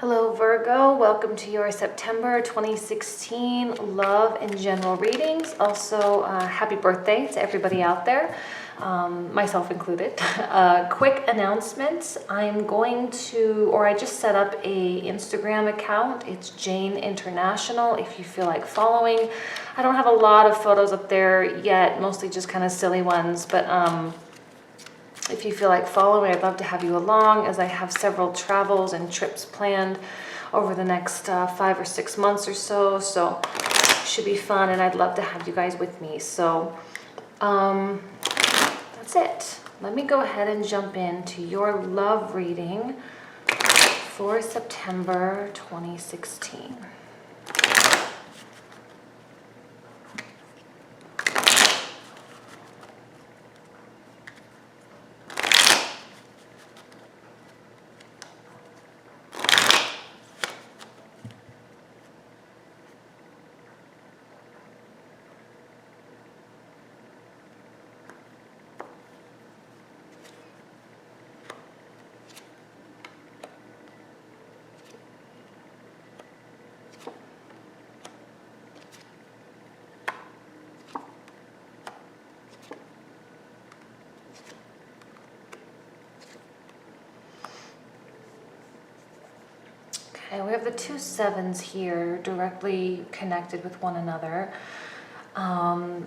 Hello Virgo, welcome to your September 2016 love and general readings. Also, happy birthday to everybody out there, myself included. Quick announcements. I just set up a Instagram account. It's Jane International if you feel like following. I don't have a lot of photos up there yet, mostly just kind of silly ones, but if you feel like following, I'd love to have you along, as I have several travels and trips planned over the next 5 or 6 months or so. So it should be fun, and I'd love to have you guys with me. So that's it. Let me go ahead and jump into your love reading for September 2016. Okay, we have the 2 sevens here directly connected with one another. Let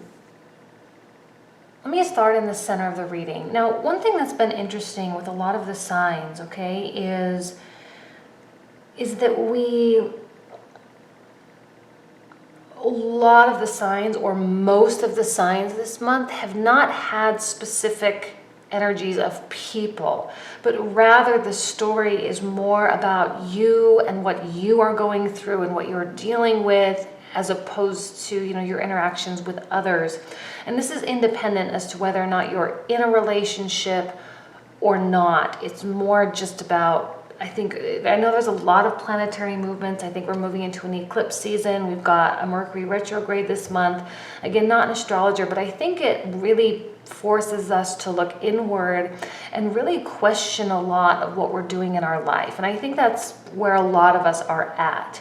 me start in the center of the reading. Now, one thing that's been interesting with a lot of the signs, okay, is that a lot of the signs, or most of the signs this month, have not had specific energies of people, but rather the story is more about you and what you are going through and what you're dealing with, as opposed to, your interactions with others. And this is independent as to whether or not you're in a relationship or not. It's more just about, I know there's a lot of planetary movements. I think we're moving into an eclipse season. We've got a Mercury retrograde this month. Again, not an astrologer, but I think it really forces us to look inward and really question a lot of what we're doing in our life. And I think that's where a lot of us are at.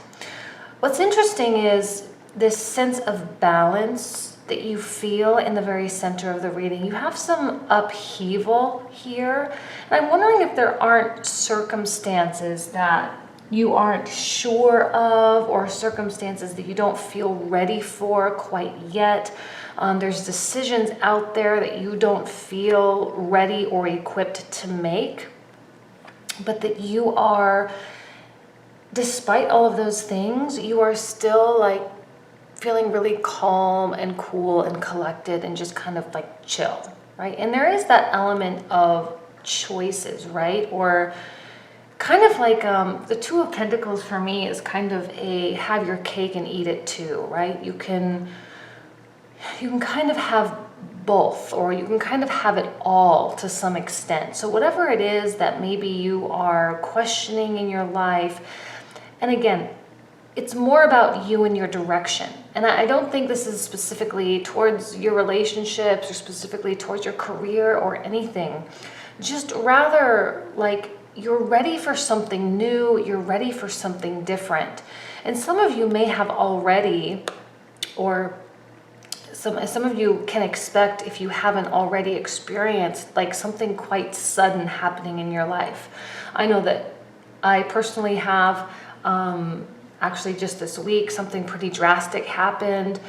What's interesting is this sense of balance that you feel in the very center of the reading. You have some upheaval here. And I'm wondering if there aren't circumstances that you aren't sure of, or circumstances that you don't feel ready for quite yet. There's decisions out there that you don't feel ready or equipped to make, but that you are, despite all of those things, you are still feeling really calm and cool and collected and just kind of chill, right? And there is that element of choices, right? Or kind of the 2 of Pentacles for me is kind of a have your cake and eat it too, right? You can kind of have both, or you can kind of have it all to some extent. So whatever it is that maybe you are questioning in your life, and again, it's more about you and your direction. And I don't think this is specifically towards your relationships or specifically towards your career or anything. Just rather you're ready for something new, you're ready for something different. And some of you may have already, or some of you can expect, if you haven't already experienced, something quite sudden happening in your life. I know that I personally have, actually just this week, something pretty drastic happened.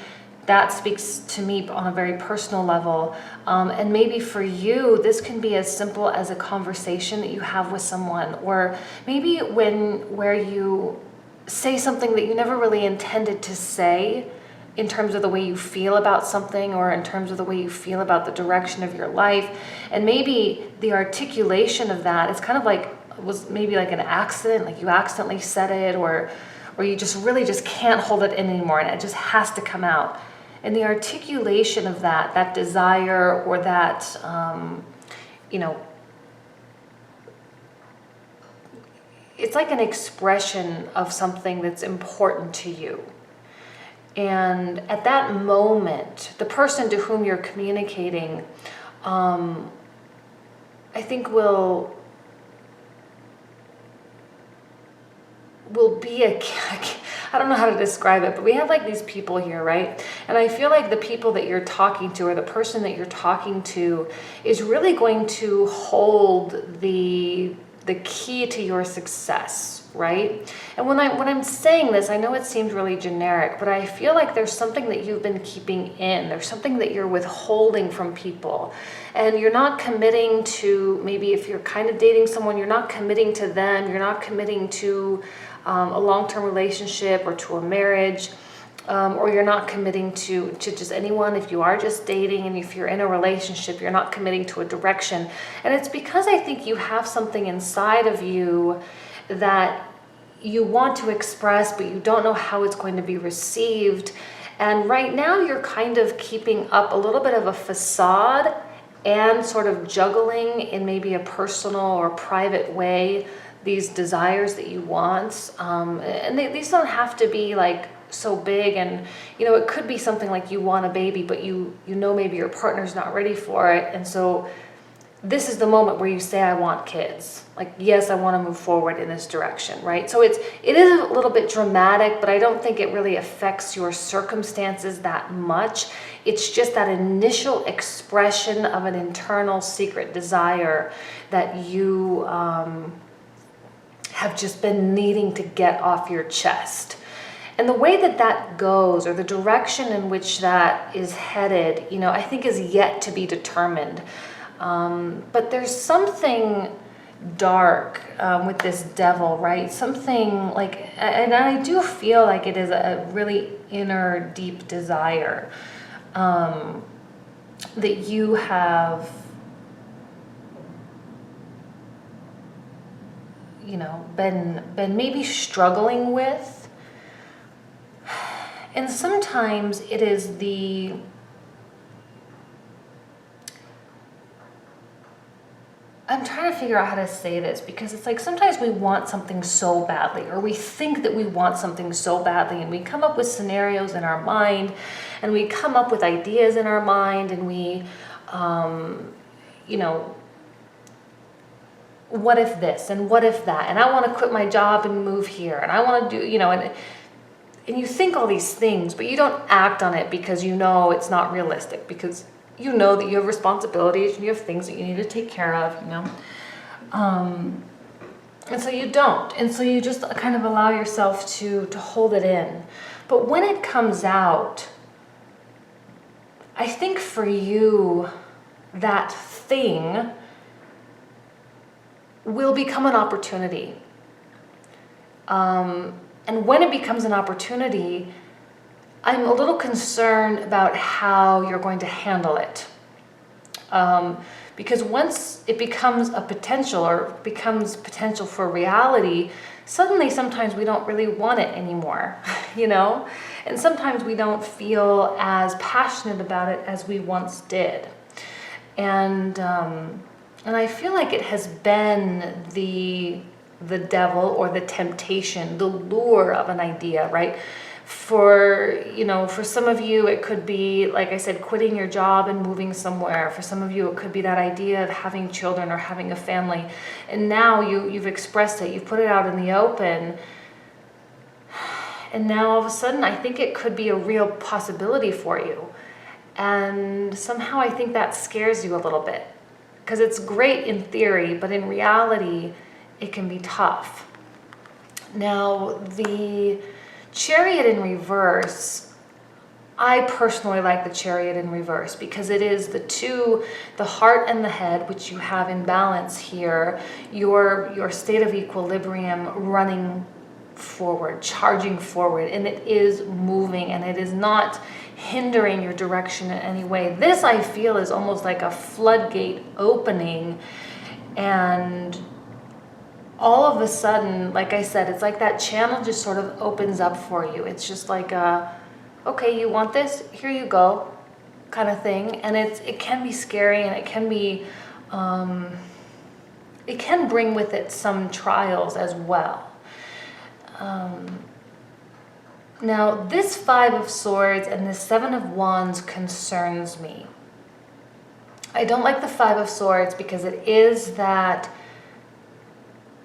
That speaks to me on a very personal level. And maybe for you, this can be as simple as a conversation that you have with someone, or maybe where you say something that you never really intended to say, in terms of the way you feel about something, or in terms of the way you feel about the direction of your life. And maybe the articulation of that is kind of was maybe an accident, you accidentally said it, or you just really just can't hold it in anymore and it just has to come out. And the articulation of that desire, or that, it's like an expression of something that's important to you. And at that moment, the person to whom you're communicating, I think will will be I don't know how to describe it, but we have like these people here, right? And I feel like the people that you're talking to, or the person that you're talking to, is really going to hold the key to your success, right? And when I'm saying this, I know it seems really generic, but I feel like there's something that you've been keeping in. There's something that you're withholding from people. And you're not committing to, maybe if you're kind of dating someone, you're not committing to them. You're not committing to a long-term relationship or to a marriage. Or you're not committing to just anyone. If you are just dating, and if you're in a relationship, you're not committing to a direction. And it's because I think you have something inside of you that you want to express, but you don't know how it's going to be received. And right now you're kind of keeping up a little bit of a facade and sort of juggling in maybe a personal or private way these desires that you want. And these don't have to be like so big, and it could be something like you want a baby, but you know maybe your partner's not ready for it, and so this is the moment where you say, I want kids. Like, yes, I want to move forward in this direction, right? So it is a little bit dramatic, but I don't think it really affects your circumstances that much. It's just that initial expression of an internal secret desire that you have just been needing to get off your chest. And the way that goes, or the direction in which that is headed, I think is yet to be determined. But there's something dark with this devil, right? Something like, and I do feel like it is a really inner, deep desire that you have, been maybe struggling with. And sometimes it is I'm trying to figure out how to say this, because it's like sometimes we want something so badly, or we think that we want something so badly, and we come up with scenarios in our mind, and we come up with ideas in our mind, and we, what if this, and what if that, and I want to quit my job and move here, and I want to do, and you think all these things, but you don't act on it because it's not realistic, because you know that you have responsibilities and you have things that you need to take care of, and so you don't, and so you just kind of allow yourself to hold it in. But when it comes out, I think for you, that thing will become an opportunity. And when it becomes an opportunity, I'm a little concerned about how you're going to handle it. Because once it becomes a potential, or becomes potential for reality, suddenly sometimes we don't really want it anymore, And sometimes we don't feel as passionate about it as we once did. And I feel like it has been the devil, or the temptation, the lure of an idea, right? For some of you, it could be, like I said, quitting your job and moving somewhere. For some of you, it could be that idea of having children or having a family. And now you've expressed it, you've put it out in the open. And now all of a sudden, I think it could be a real possibility for you. And somehow I think that scares you a little bit. Because it's great in theory, but in reality, it can be tough. Now, the Chariot in reverse, I personally like the Chariot in reverse, because it is the heart and the head, which you have in balance here, your state of equilibrium running forward, charging forward, and it is moving, and it is not hindering your direction in any way. This, I feel, is almost like a floodgate opening, and all of a sudden, like I said, it's like that channel just sort of opens up for you. It's just like okay, you want this? Here you go, kind of thing. And it can be scary, and it can be, it can bring with it some trials as well. Now, this Five of Swords and this Seven of Wands concerns me. I don't like the Five of Swords because it is that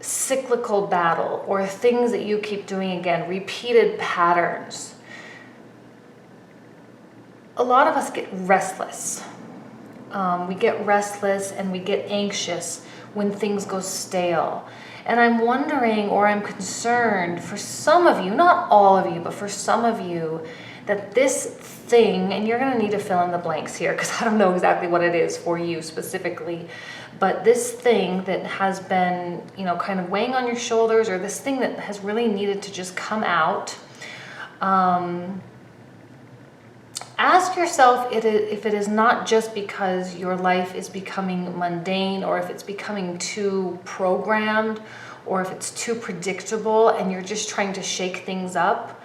cyclical battle or things that you keep doing again, repeated patterns. A lot of us get restless. We get restless and we get anxious when things go stale. And I'm wondering, or I'm concerned for some of you, not all of you, but for some of you, that this thing, and you're going to need to fill in the blanks here because I don't know exactly what it is for you specifically, but this thing that has been, kind of weighing on your shoulders, or this thing that has really needed to just come out, ask yourself if it is not just because your life is becoming mundane, or if it's becoming too programmed, or if it's too predictable and you're just trying to shake things up,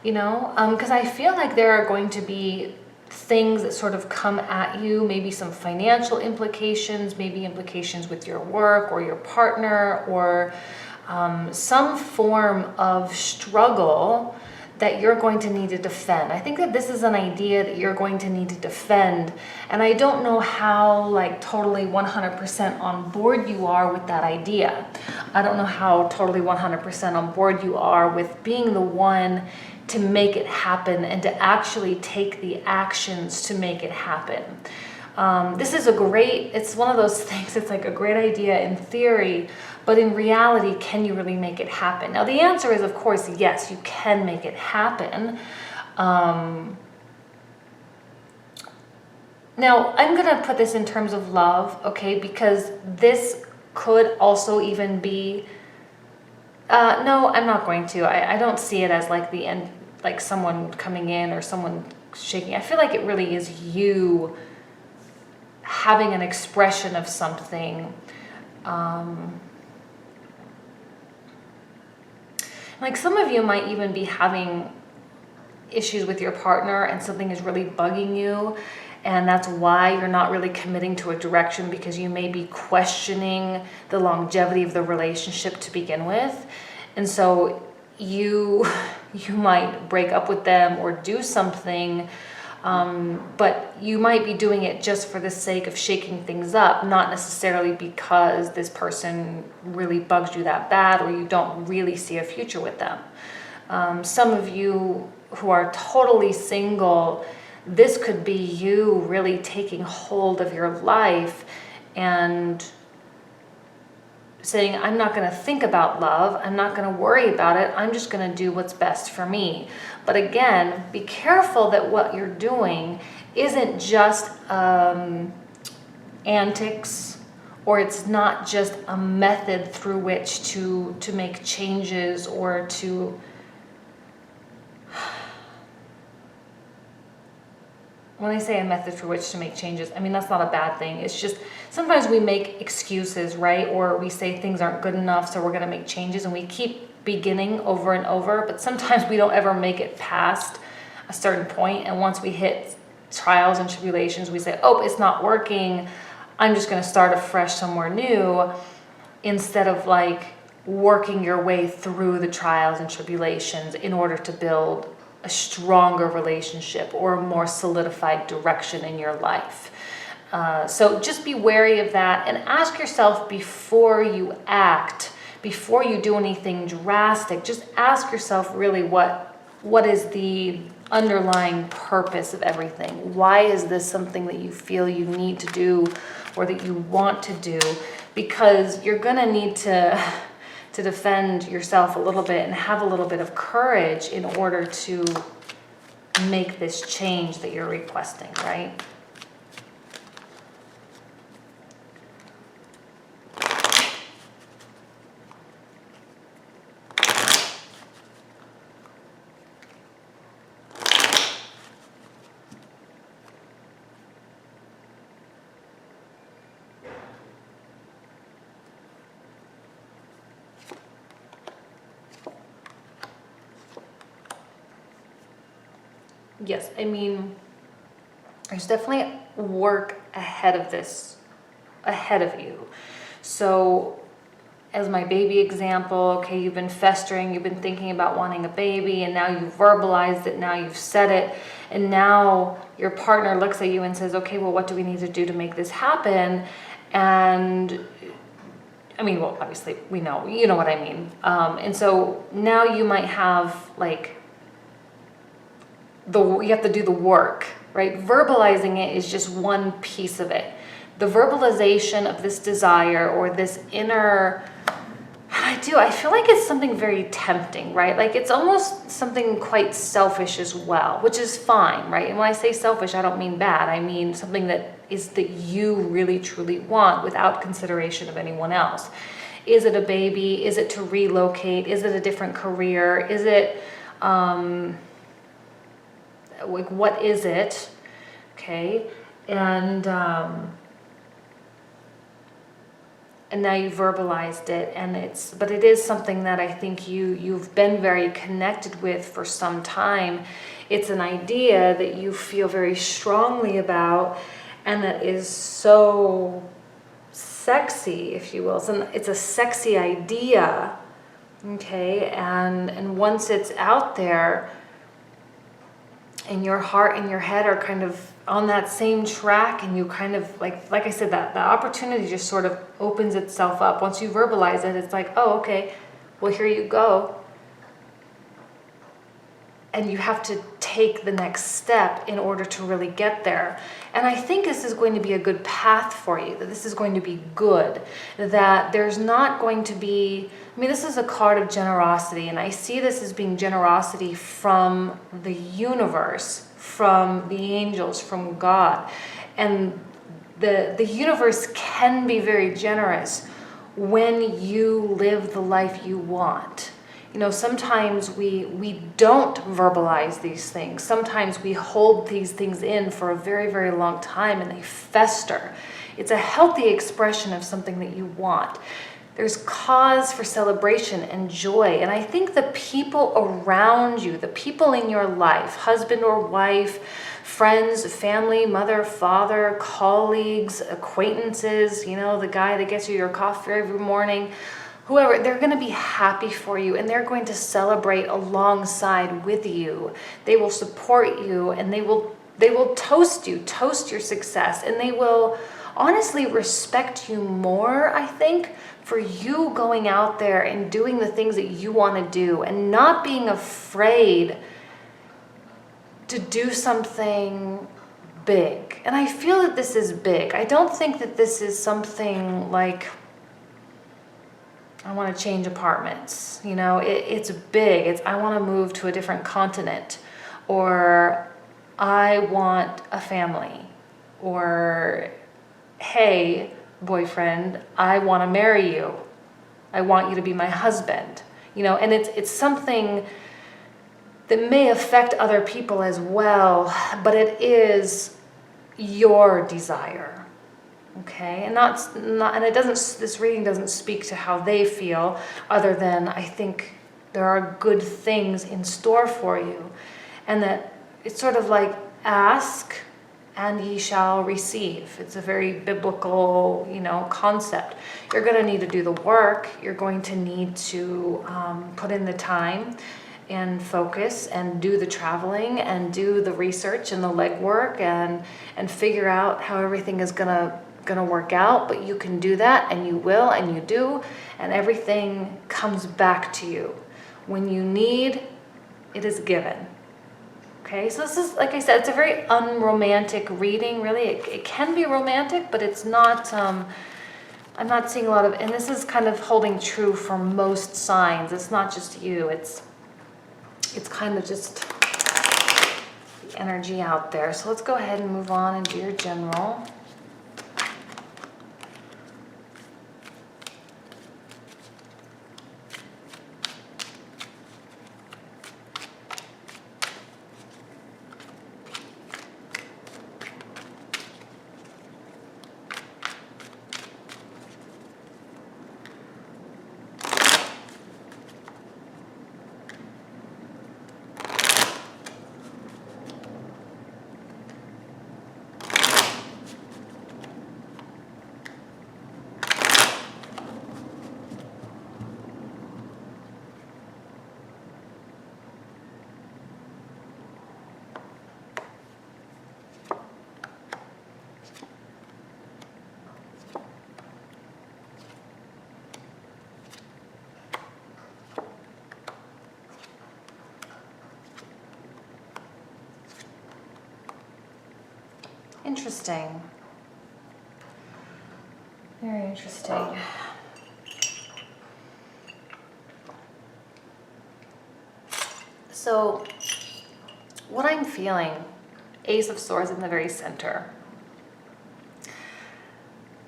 because I feel like there are going to be things that sort of come at you, maybe some financial implications, maybe implications with your work or your partner, or some form of struggle that you're going to need to defend. I think that this is an idea that you're going to need to defend, and I don't know how totally 100% on board you are with that idea. I don't know how totally 100% on board you are with being the one to make it happen and to actually take the actions to make it happen. This is it's one of those things, it's like a great idea in theory, but in reality, can you really make it happen? Now, the answer is, of course, yes, you can make it happen. Now, I'm going to put this in terms of love, okay, because this could also even be, no, I'm not going to. I don't see it as the end, like someone coming in or someone shaking. I feel like it really is you having an expression of something. Some of you might even be having issues with your partner and something is really bugging you, and that's why you're not really committing to a direction, because you may be questioning the longevity of the relationship to begin with. And so you might break up with them or do something, but you might be doing it just for the sake of shaking things up, not necessarily because this person really bugs you that bad or you don't really see a future with them. Some of you who are totally single, this could be you really taking hold of your life and saying, I'm not going to think about love. I'm not going to worry about it. I'm just going to do what's best for me. But again, be careful that what you're doing isn't just antics, or it's not just a method through which to make changes or to... When I say a method through which to make changes, I mean, that's not a bad thing. It's just sometimes we make excuses, right? Or we say things aren't good enough, so we're going to make changes, and we keep beginning over and over. But sometimes we don't ever make it past a certain point. And once we hit trials and tribulations, we say, oh, it's not working. I'm just going to start afresh somewhere new, instead of working your way through the trials and tribulations in order to build a stronger relationship or a more solidified direction in your life. So just be wary of that, and ask yourself before you act, before you do anything drastic, just ask yourself really what is the underlying purpose of everything? Why is this something that you feel you need to do or that you want to do? Because you're going to need to defend yourself a little bit and have a little bit of courage in order to make this change that you're requesting, right? Yes, I mean, there's definitely work ahead of you. So as my baby example, okay, you've been festering, you've been thinking about wanting a baby, and now you've verbalized it, now you've said it, and now your partner looks at you and says, okay, well, what do we need to do to make this happen? And I mean, well, obviously we know, you know what I mean. And so now you might have like you have to do the work, right? Verbalizing it is just one piece of it. The verbalization of this desire or this inner, I feel like it's something very tempting, right? Like it's almost something quite selfish as well, which is fine, right? And when I say selfish, I don't mean bad. I mean something that you really truly want without consideration of anyone else. Is it a baby? Is it to relocate? Is it a different career? Is it, like, what is it? Okay. And now you verbalized it, but it is something that I think you've been very connected with for some time. It's an idea that you feel very strongly about, and that is so sexy, if you will. It's a sexy idea, okay? And once it's out there, and your heart and your head are kind of on that same track, and you kind of like I said, that the opportunity just sort of opens itself up. Once you verbalize it, it's like, oh, okay, well, here you go. And you have to take the next step in order to really get there. And I think this is going to be a good path for you, that this is going to be good, that there's not going to be, I mean, this is a card of generosity, and I see this as being generosity from the universe, from the angels, from God. And the universe can be very generous when you live the life you want. You know, sometimes we don't verbalize these things. Sometimes we hold these things in for a very, very long time, and they fester. It's a healthy expression of something that you want. There's cause for celebration and joy. And I think the people around you, the people in your life, husband or wife, friends, family, mother, father, colleagues, acquaintances, you know, the guy that gets you your coffee every morning, whoever, they're going to be happy for you, and they're going to celebrate alongside with you. They will support you, and they will toast you, toast your success, and they will honestly respect you more, I think, for you going out there and doing the things that you want to do and not being afraid to do something big. And I feel that this is big. I don't think that this is something like, I want to change apartments. You know, it's big. It's, I want to move to a different continent, or I want a family, or hey, boyfriend, I want to marry you. I want you to be my husband. You know, and it's something that may affect other people as well, but it is your desire. Okay, and and it doesn't, this reading doesn't speak to how they feel, other than I think there are good things in store for you, and that it's sort of like ask and ye shall receive. It's a very biblical, you know, concept. You're going to need to do the work. You're going to need to put in the time and focus and do the traveling and do the research and the legwork and figure out how everything is gonna work out. But you can do that, and you will, and you do, and everything comes back to you. When you need, it is given. Okay, so this is, like I said, it's a very unromantic reading, really. It can be romantic, but it's not, I'm not seeing a lot of, and this is kind of holding true for most signs. It's not just you, it's kind of just the energy out there. So let's go ahead and move on and do your general. Interesting. Very interesting. So, what I'm feeling, Ace of Swords in the very center.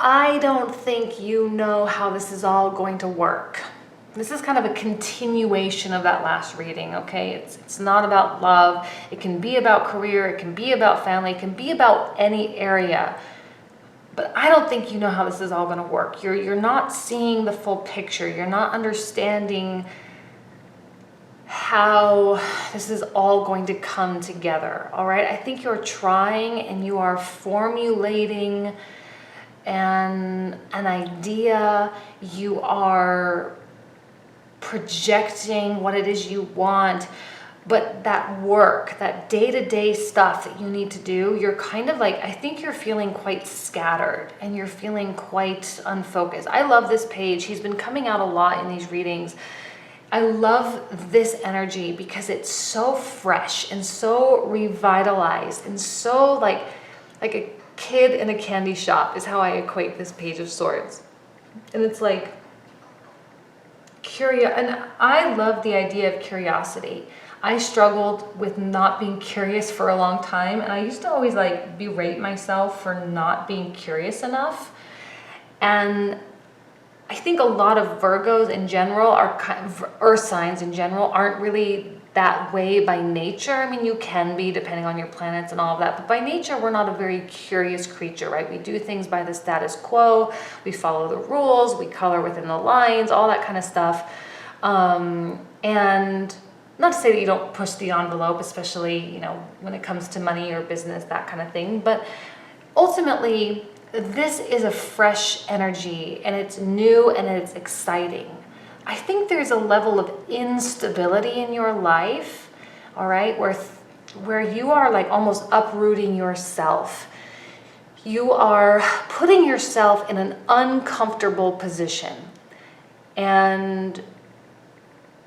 I don't think you know how this is all going to work. This is kind of a continuation of that last reading, okay? It's not about love. It can be about career. It can be about family. It can be about any area. But I don't think you know how this is all going to work. You're not seeing the full picture. You're not understanding how this is all going to come together, all right? I think you're trying and you are formulating an idea. You are projecting what it is you want, but that work, that day-to-day stuff that you need to do, you're kind of like, I think you're feeling quite scattered and you're feeling quite unfocused. I love this page. He's been coming out a lot in these readings. I love this energy because it's so fresh and so revitalized and so like a kid in a candy shop is how I equate this Page of Swords. And it's like curious, and I love the idea of curiosity. I struggled with not being curious for a long time, and I used to always like berate myself for not being curious enough. And I think a lot of Virgos in general are kind of, earth signs in general aren't really that way by nature. I mean, you can be depending on your planets and all of that, but by nature, we're not a very curious creature, right? We do things by the status quo. We follow the rules. We color within the lines, all that kind of stuff. And not to say that you don't push the envelope, especially, you know, when it comes to money or business, that kind of thing. But ultimately, this is a fresh energy and it's new and it's exciting. I think there's a level of instability in your life, all right, where you are like almost uprooting yourself. You are putting yourself in an uncomfortable position. And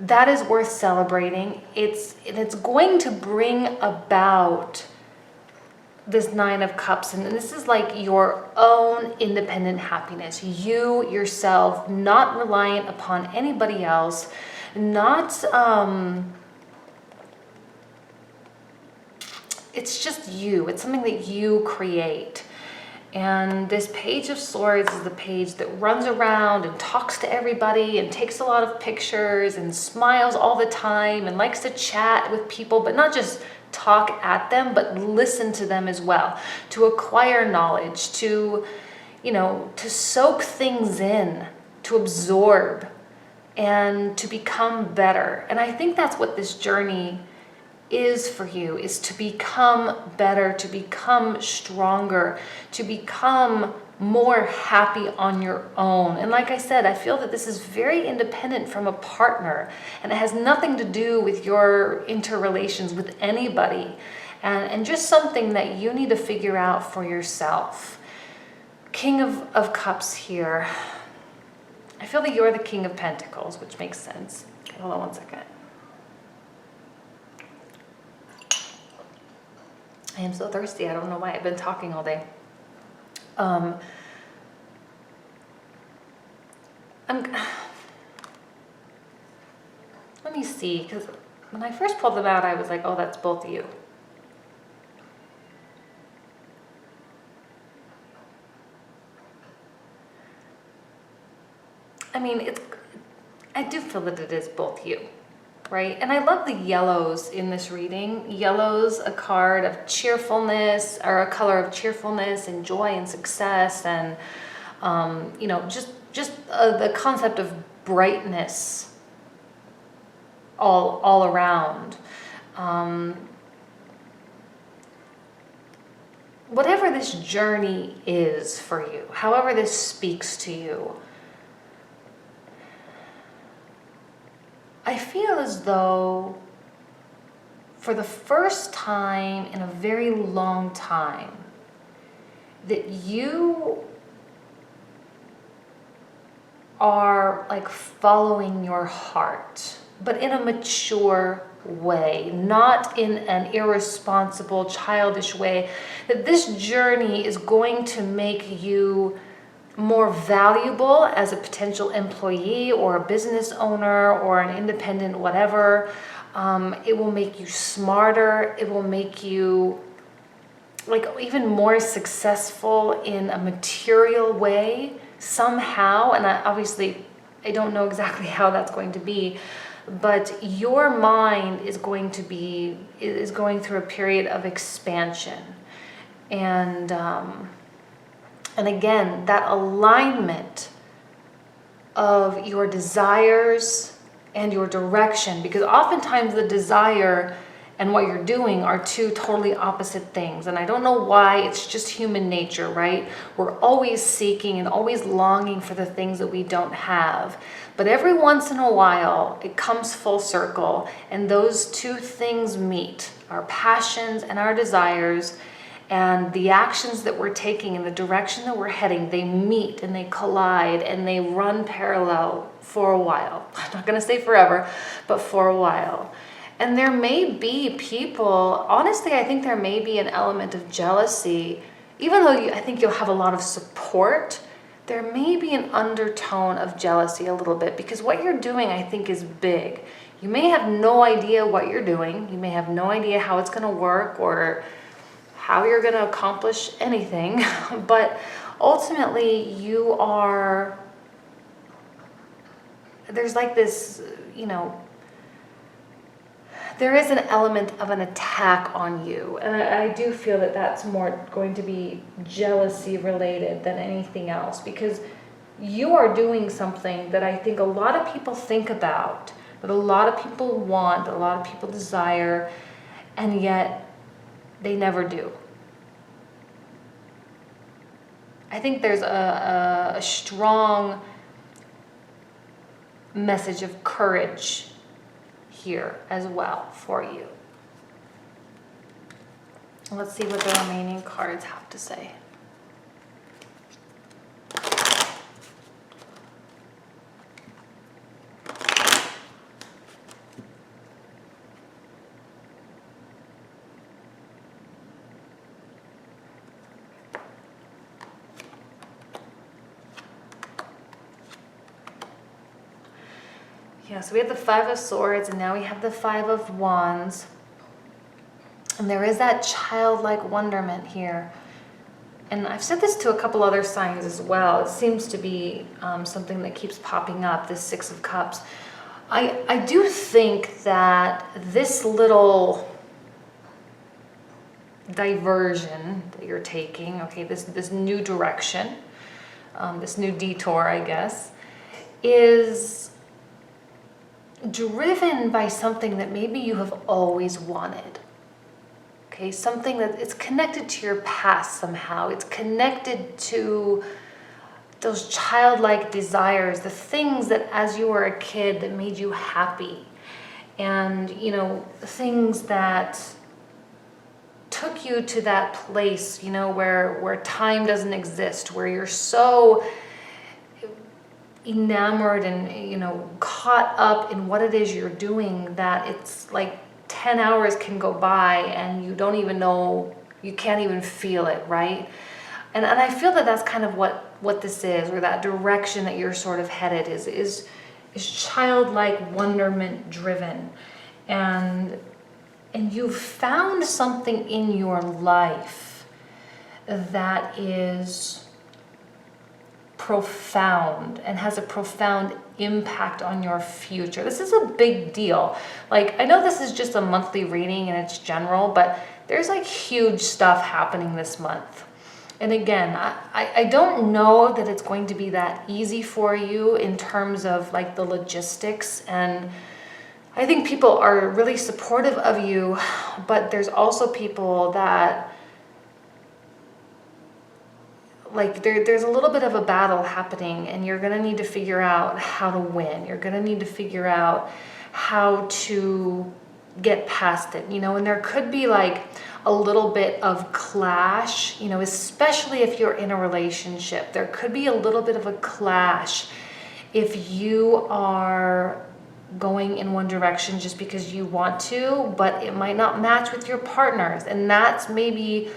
that is worth celebrating. It's going to bring about this Nine of Cups, and this is like your own independent happiness. You yourself, not reliant upon anybody else, not it's just you. It's something that you create. And this Page of Swords is the page that runs around and talks to everybody and takes a lot of pictures and smiles all the time and likes to chat with people, but not just talk at them, but listen to them as well, to acquire knowledge, to, you know, to soak things in, to absorb, and to become better. And I think that's what this journey is for you, is to become better, to become stronger, to become more happy on your own. And like I said, I feel that this is very independent from a partner, and it has nothing to do with your interrelations with anybody, and just something that you need to figure out for yourself. King of Cups here. I feel that you're the King of Pentacles, which makes sense. Hold on one second. I am so thirsty. I don't know why. I've been talking all day. Let me see, because when I first pulled them out, I was like, oh, that's both of you. I mean, I do feel that it is both you, right? And I love the yellows in this reading. Yellow's a card of cheerfulness, or a color of cheerfulness and joy and success, and you know, just the concept of brightness all around. Whatever this journey is for you, however this speaks to you, I feel as though for the first time in a very long time that you are like following your heart. but in a mature way, not in an irresponsible, childish way. That this journey is going to make you more valuable as a potential employee or a business owner or an independent whatever. It will make you smarter. It will make you like even more successful in a material way somehow. And I don't know exactly how that's going to be, but your mind is going through a period of expansion. And again, that alignment of your desires and your direction, because oftentimes the desire and what you're doing are two totally opposite things. And I don't know why, it's just human nature, right? We're always seeking and always longing for the things that we don't have. But every once in a while, it comes full circle, and those two things meet, our passions and our desires, and the actions that we're taking and the direction that we're heading, they meet and they collide and they run parallel for a while. I'm not going to say forever, but for a while. And there may be people, honestly, I think there may be an element of jealousy, even though I think you'll have a lot of support, there may be an undertone of jealousy a little bit, because what you're doing, I think, is big. You may have no idea what you're doing. You may have no idea how it's going to work or how you're going to accomplish anything, but ultimately there's like this, there is an element of an attack on you. And I do feel that that's more going to be jealousy related than anything else, because you are doing something that I think a lot of people think about, that a lot of people want, a lot of people desire, and yet they never do. I think there's a strong message of courage here as well for you. Let's see what the remaining cards have to say. Yeah, so we have the Five of Swords, and now we have the Five of Wands. And there is that childlike wonderment here. And I've said this to a couple other signs as well. It seems to be something that keeps popping up, this Six of Cups. I do think that this little diversion that you're taking, okay, this new direction, this new detour, I guess, is driven by something that maybe you have always wanted. Okay, something that it's connected to your past somehow. It's connected to those childlike desires, the things that as you were a kid that made you happy. And, things that took you to that place, where time doesn't exist, where you're so enamored and caught up in what it is you're doing that it's like 10 hours can go by and you don't even know, you can't even feel it, right? And I feel that that's kind of what this is, or that direction that you're sort of headed is childlike wonderment driven, and you've found something in your life that is profound and has a profound impact on your future. This is a big deal. Like, I know this is just a monthly reading and it's general, but there's like huge stuff happening this month. And again, I don't know that it's going to be that easy for you in terms of like the logistics, and I think people are really supportive of you, but there's also people that like there's a little bit of a battle happening, and you're going to need to figure out how to win. You're going to need to figure out how to get past it, and there could be like a little bit of clash, especially if you're in a relationship. There could be a little bit of a clash if you are going in one direction just because you want to, but it might not match with your partners. And that's maybe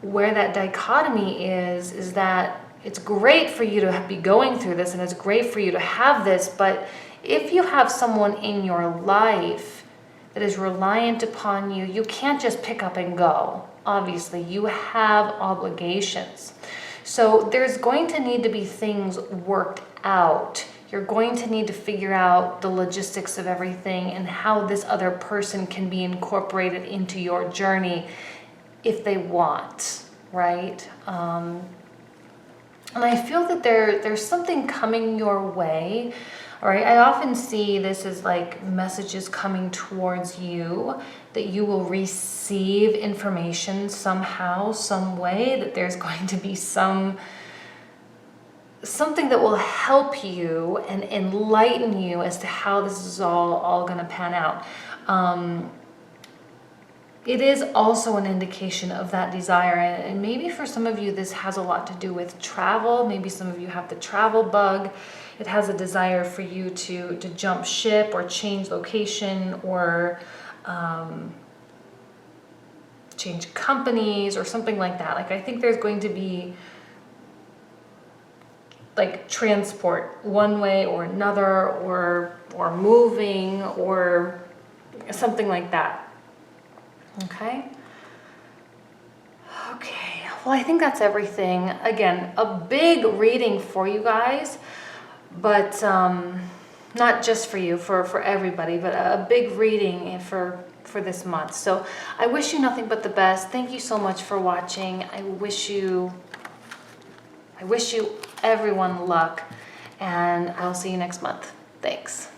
where that dichotomy is that it's great for you to be going through this and it's great for you to have this, but if you have someone in your life that is reliant upon you, you can't just pick up and go. Obviously, you have obligations. So there's going to need to be things worked out. You're going to need to figure out the logistics of everything and how this other person can be incorporated into your journey if they want, right? And I feel that there's something coming your way. All right, I often see this as like messages coming towards you, that you will receive information somehow, some way, that there's going to be something that will help you and enlighten you as to how this is all going to pan out. It is also an indication of that desire, and maybe for some of you this has a lot to do with travel. Maybe some of you have the travel bug. It has a desire for you to jump ship or change location or change companies or something like that. Like, I think there's going to be like transport one way or another, or moving or something like that. Okay. Well, I think that's everything. Again, a big reading for you guys, but not just for you, for everybody, but a big reading for this month. So I wish you nothing but the best. Thank you so much for watching. I wish you everyone luck, and I'll see you next month. Thanks.